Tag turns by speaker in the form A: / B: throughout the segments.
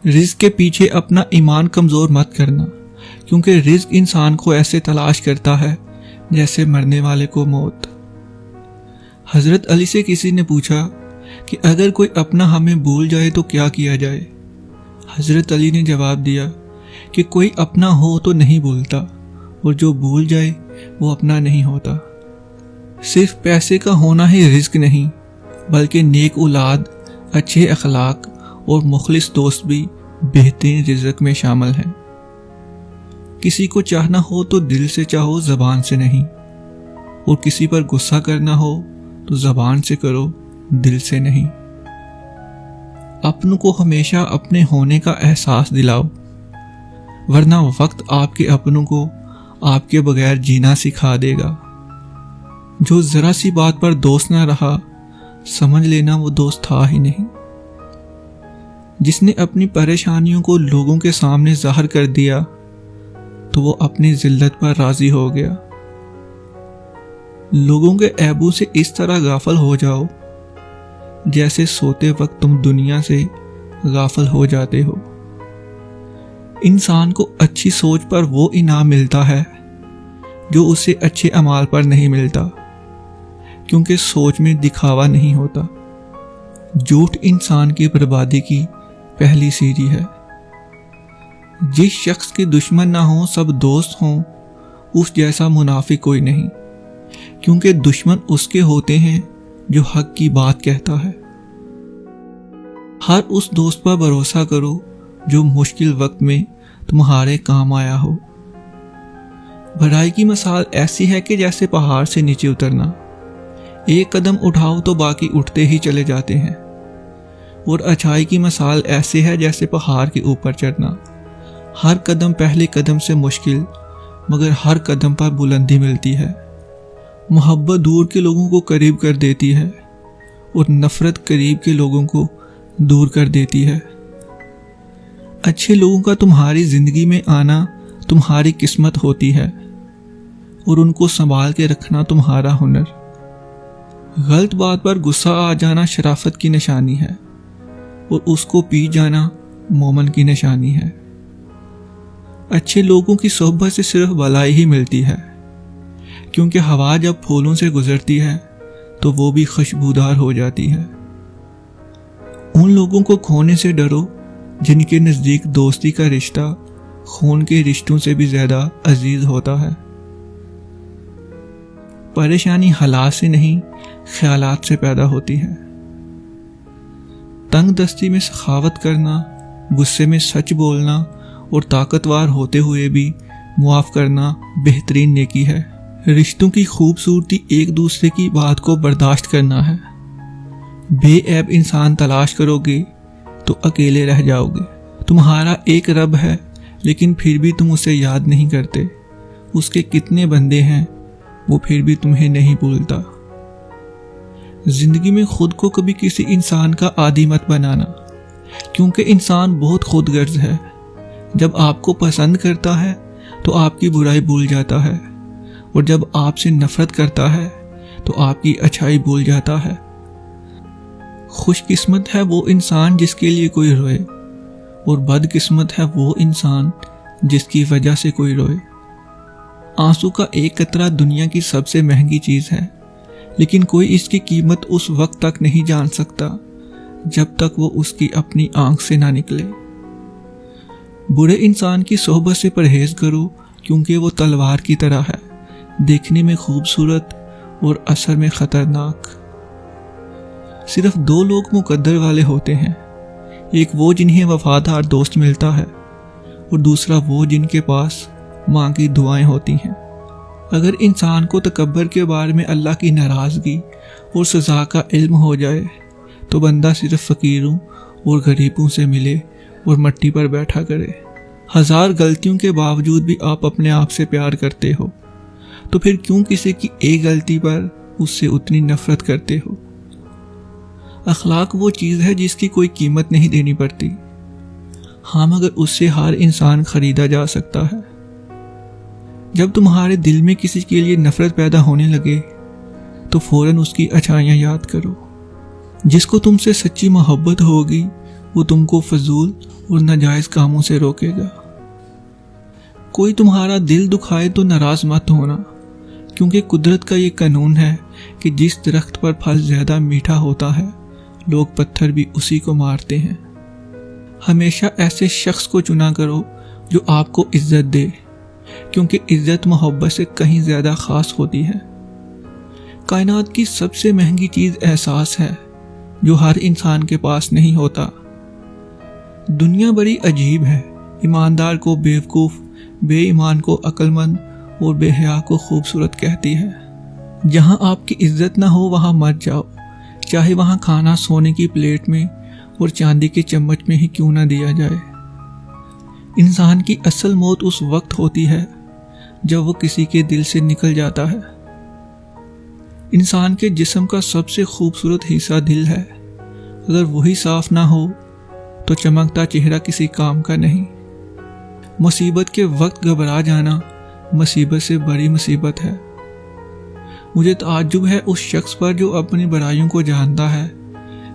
A: رزق کے پیچھے اپنا ایمان کمزور مت کرنا، کیونکہ رزق انسان کو ایسے تلاش کرتا ہے جیسے مرنے والے کو موت۔ حضرت علی سے کسی نے پوچھا کہ اگر کوئی اپنا ہمیں بھول جائے تو کیا کیا جائے؟ حضرت علی نے جواب دیا کہ کوئی اپنا ہو تو نہیں بھولتا، اور جو بھول جائے وہ اپنا نہیں ہوتا۔ صرف پیسے کا ہونا ہی رزق نہیں، بلکہ نیک اولاد، اچھے اخلاق اور مخلص دوست بھی بہترین رزق میں شامل ہیں۔ کسی کو چاہنا ہو تو دل سے چاہو، زبان سے نہیں، اور کسی پر غصہ کرنا ہو تو زبان سے کرو، دل سے نہیں۔ اپنوں کو ہمیشہ اپنے ہونے کا احساس دلاؤ، ورنہ وقت آپ کے اپنوں کو آپ کے بغیر جینا سکھا دے گا۔ جو ذرا سی بات پر دوست نہ رہا، سمجھ لینا وہ دوست تھا ہی نہیں۔ جس نے اپنی پریشانیوں کو لوگوں کے سامنے ظاہر کر دیا تو وہ اپنی ذلت پر راضی ہو گیا۔ لوگوں کے عیبوں سے اس طرح غافل ہو جاؤ جیسے سوتے وقت تم دنیا سے غافل ہو جاتے ہو۔ انسان کو اچھی سوچ پر وہ انعام ملتا ہے جو اسے اچھے اعمال پر نہیں ملتا، کیونکہ سوچ میں دکھاوا نہیں ہوتا۔ جھوٹ انسان کی بربادی کی پہلی سیڑھی ہے۔ جس شخص کے دشمن نہ ہوں، سب دوست ہوں، اس جیسا منافق کوئی نہیں، کیونکہ دشمن اس کے ہوتے ہیں جو حق کی بات کہتا ہے۔ ہر اس دوست پر بھروسہ کرو جو مشکل وقت میں تمہارے کام آیا ہو۔ بھلائی کی مثال ایسی ہے کہ جیسے پہاڑ سے نیچے اترنا، ایک قدم اٹھاؤ تو باقی اٹھتے ہی چلے جاتے ہیں، اور اچھائی کی مثال ایسے ہے جیسے پہاڑ کے اوپر چڑھنا، ہر قدم پہلے قدم سے مشکل، مگر ہر قدم پر بلندی ملتی ہے۔ محبت دور کے لوگوں کو قریب کر دیتی ہے، اور نفرت قریب کے لوگوں کو دور کر دیتی ہے۔ اچھے لوگوں کا تمہاری زندگی میں آنا تمہاری قسمت ہوتی ہے، اور ان کو سنبھال کے رکھنا تمہارا ہنر۔ غلط بات پر غصہ آ جانا شرافت کی نشانی ہے، اور اس کو پی جانا مومن کی نشانی ہے۔ اچھے لوگوں کی صحبت سے صرف بھلائی ہی ملتی ہے، کیونکہ ہوا جب پھولوں سے گزرتی ہے تو وہ بھی خوشبودار ہو جاتی ہے۔ ان لوگوں کو کھونے سے ڈرو جن کے نزدیک دوستی کا رشتہ خون کے رشتوں سے بھی زیادہ عزیز ہوتا ہے۔ پریشانی حالات سے نہیں، خیالات سے پیدا ہوتی ہے۔ تنگ دستی میں سخاوت کرنا، غصے میں سچ بولنا، اور طاقتور ہوتے ہوئے بھی معاف کرنا بہترین نیکی ہے۔ رشتوں کی خوبصورتی ایک دوسرے کی بات کو برداشت کرنا ہے۔ بے عیب انسان تلاش کرو گے تو اکیلے رہ جاؤ گے۔ تمہارا ایک رب ہے، لیکن پھر بھی تم اسے یاد نہیں کرتے۔ اس کے کتنے بندے ہیں، وہ پھر بھی تمہیں نہیں بھولتا۔ زندگی میں خود کو کبھی کسی انسان کا عادی مت بنانا، کیونکہ انسان بہت خود غرض ہے۔ جب آپ کو پسند کرتا ہے تو آپ کی برائی بھول جاتا ہے، اور جب آپ سے نفرت کرتا ہے تو آپ کی اچھائی بھول جاتا ہے۔ خوش قسمت ہے وہ انسان جس کے لیے کوئی روئے، اور بد قسمت ہے وہ انسان جس کی وجہ سے کوئی روئے۔ آنسو کا ایک قطرہ دنیا کی سب سے مہنگی چیز ہے، لیکن کوئی اس کی قیمت اس وقت تک نہیں جان سکتا جب تک وہ اس کی اپنی آنکھ سے نہ نکلے۔ برے انسان کی صحبت سے پرہیز کرو، کیونکہ وہ تلوار کی طرح ہے، دیکھنے میں خوبصورت اور اثر میں خطرناک۔ صرف دو لوگ مقدر والے ہوتے ہیں، ایک وہ جنہیں وفادار دوست ملتا ہے، اور دوسرا وہ جن کے پاس ماں کی دعائیں ہوتی ہیں۔ اگر انسان کو تکبر کے بارے میں اللہ کی ناراضگی اور سزا کا علم ہو جائے تو بندہ صرف فقیروں اور غریبوں سے ملے اور مٹی پر بیٹھا کرے۔ ہزار غلطیوں کے باوجود بھی آپ اپنے آپ سے پیار کرتے ہو، تو پھر کیوں کسی کی ایک غلطی پر اس سے اتنی نفرت کرتے ہو؟ اخلاق وہ چیز ہے جس کی کوئی قیمت نہیں دینی پڑتی، ہاں مگر اس سے ہر انسان خریدا جا سکتا ہے۔ جب تمہارے دل میں کسی کے لیے نفرت پیدا ہونے لگے تو فوراً اس کی اچھائیاں یاد کرو۔ جس کو تم سے سچی محبت ہوگی وہ تم کو فضول اور ناجائز کاموں سے روکے گا۔ کوئی تمہارا دل دکھائے تو ناراض مت ہونا، کیونکہ قدرت کا یہ قانون ہے کہ جس درخت پر پھل زیادہ میٹھا ہوتا ہے لوگ پتھر بھی اسی کو مارتے ہیں۔ ہمیشہ ایسے شخص کو چنا کرو جو آپ کو عزت دے، کیونکہ عزت محبت سے کہیں زیادہ خاص ہوتی ہے۔ کائنات کی سب سے مہنگی چیز احساس ہے، جو ہر انسان کے پاس نہیں ہوتا۔ دنیا بڑی عجیب ہے، ایماندار کو بیوقوف، بے ایمان کو عقل مند اور بے حیا کو خوبصورت کہتی ہے۔ جہاں آپ کی عزت نہ ہو وہاں مت جاؤ، چاہے وہاں کھانا سونے کی پلیٹ میں اور چاندی کے چمچ میں ہی کیوں نہ دیا جائے۔ انسان کی اصل موت اس وقت ہوتی ہے جب وہ کسی کے دل سے نکل جاتا ہے۔ انسان کے جسم کا سب سے خوبصورت حصہ دل ہے، اگر وہی صاف نہ ہو تو چمکتا چہرہ کسی کام کا نہیں۔ مصیبت کے وقت گھبرا جانا مصیبت سے بڑی مصیبت ہے۔ مجھے تعجب ہے اس شخص پر جو اپنی برائیوں کو جانتا ہے،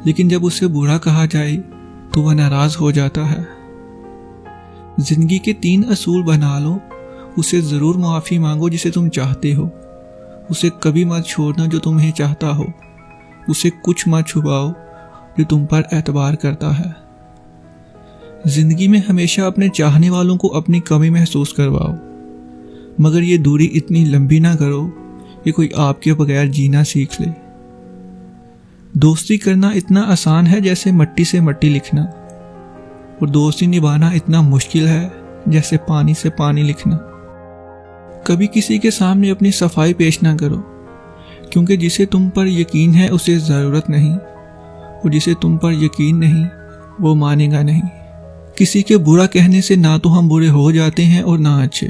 A: لیکن جب اسے برا کہا جائے تو وہ ناراض ہو جاتا ہے۔ زندگی کے 3 اصول بنا لو، اسے ضرور معافی مانگو جسے تم چاہتے ہو، اسے کبھی مت چھوڑنا جو تمہیں چاہتا ہو، اسے کچھ مت چھپاؤ جو تم پر اعتبار کرتا ہے۔ زندگی میں ہمیشہ اپنے چاہنے والوں کو اپنی کمی محسوس کرواؤ، مگر یہ دوری اتنی لمبی نہ کرو کہ کوئی آپ کے بغیر جینا سیکھ لے۔ دوستی کرنا اتنا آسان ہے جیسے مٹی سے مٹی لکھنا، اور دوستی نبھانا اتنا مشکل ہے جیسے پانی سے پانی لکھنا۔ کبھی کسی کے سامنے اپنی صفائی پیش نہ کرو، کیونکہ جسے تم پر یقین ہے اسے ضرورت نہیں، اور جسے تم پر یقین نہیں وہ مانے گا نہیں۔ کسی کے برا کہنے سے نہ تو ہم برے ہو جاتے ہیں اور نہ اچھے،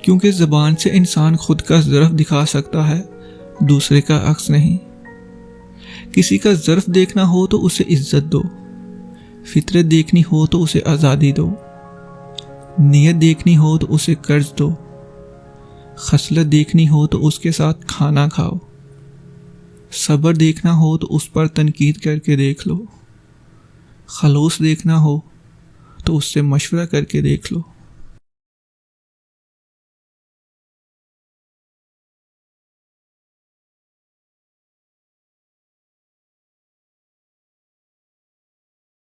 A: کیونکہ زبان سے انسان خود کا ظرف دکھا سکتا ہے، دوسرے کا عکس نہیں۔ کسی کا ظرف دیکھنا ہو تو اسے عزت دو، فطرت دیکھنی ہو تو اسے آزادی دو، نیت دیکھنی ہو تو اسے قرض دو، خصلت دیکھنی ہو تو اس کے ساتھ کھانا کھاؤ، صبر دیکھنا ہو تو اس پر تنقید کر کے دیکھ لو، خلوص دیکھنا ہو تو اس سے مشورہ کر کے دیکھ لو۔